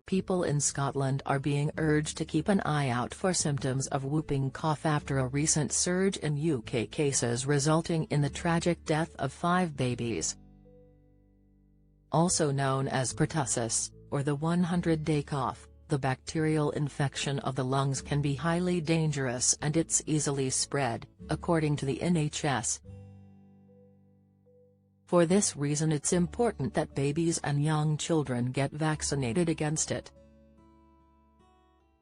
people in Scotland are being urged to keep an eye out for symptoms of whooping cough after a recent surge in UK cases resulting in the tragic death of 5 babies. Also known as pertussis, or the 100-day cough, the bacterial infection of the lungs can be highly dangerous and it's easily spread, according to the NHS. For this reason it's important that babies and young children get vaccinated against it.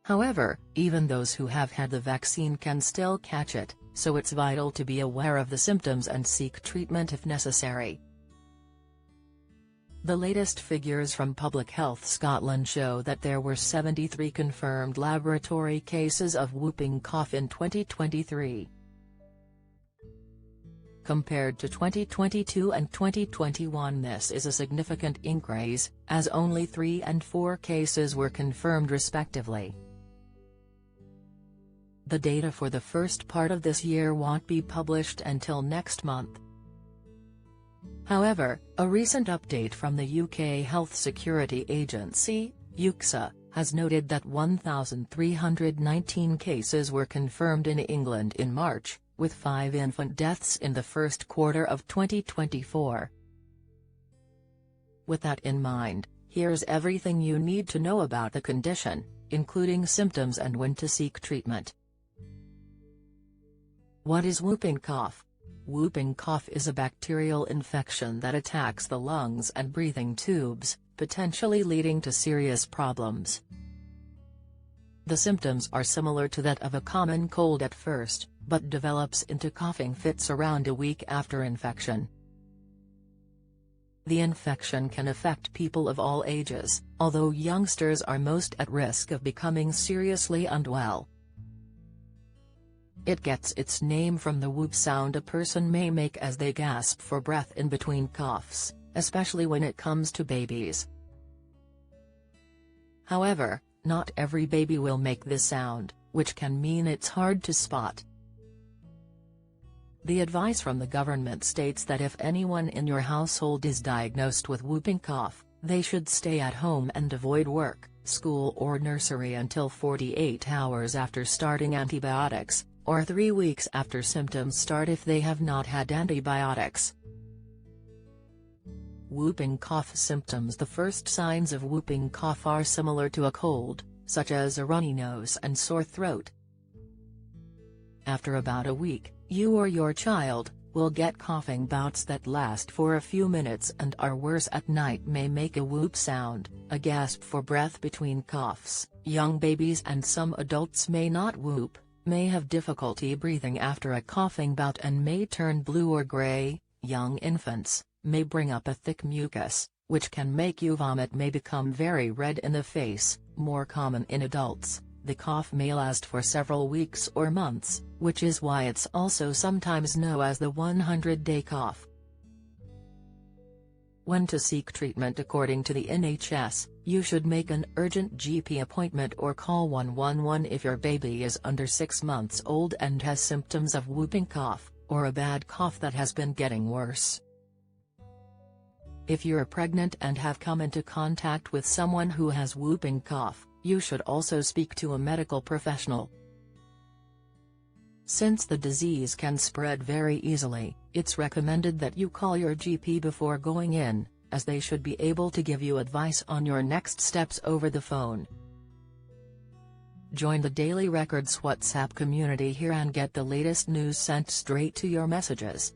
However, even those who have had the vaccine can still catch it, so it's vital to be aware of the symptoms and seek treatment if necessary. The latest figures from Public Health Scotland show that there were 73 confirmed laboratory cases of whooping cough in 2023. Compared to 2022 and 2021, this is a significant increase, as only 3 and 4 cases were confirmed respectively. The data for the first part of this year won't be published until next month. However, a recent update from the UK Health Security Agency, UKSA, has noted that 1,319 cases were confirmed in England in March, with 5 infant deaths in the first quarter of 2024. With that in mind, here's everything you need to know about the condition, including symptoms and when to seek treatment. What is whooping cough? Whooping cough is a bacterial infection that attacks the lungs and breathing tubes, potentially leading to serious problems. The symptoms are similar to that of a common cold at first, but develops into coughing fits around a week after infection. The infection can affect people of all ages, although youngsters are most at risk of becoming seriously unwell. It gets its name from the whoop sound a person may make as they gasp for breath in between coughs, especially when it comes to babies. However, not every baby will make this sound, which can mean it's hard to spot. The advice from the government states that if anyone in your household is diagnosed with whooping cough, they should stay at home and avoid work, school or nursery until 48 hours after starting antibiotics, or 3 weeks after symptoms start if they have not had antibiotics. Whooping cough symptoms. The first signs of whooping cough are similar to a cold, such as a runny nose and sore throat. After about a week, you or your child will get coughing bouts that last for a few minutes and are worse at night. May make a whoop sound, a gasp for breath between coughs. Young babies and some adults may not whoop, may have difficulty breathing after a coughing bout and may turn blue or gray. Young infants may bring up a thick mucus, which can make you vomit. May become very red in the face. More common in adults, the cough may last for several weeks or months, which is why it's also sometimes known as the 100-day cough. When to seek treatment. According to the NHS, you should make an urgent GP appointment or call 111 if your baby is under 6 months old and has symptoms of whooping cough, or a bad cough that has been getting worse. If you're pregnant and have come into contact with someone who has whooping cough, you should also speak to a medical professional. Since the disease can spread very easily, it's recommended that you call your GP before going in, as they should be able to give you advice on your next steps over the phone. Join the Daily Records WhatsApp community here and get the latest news sent straight to your messages.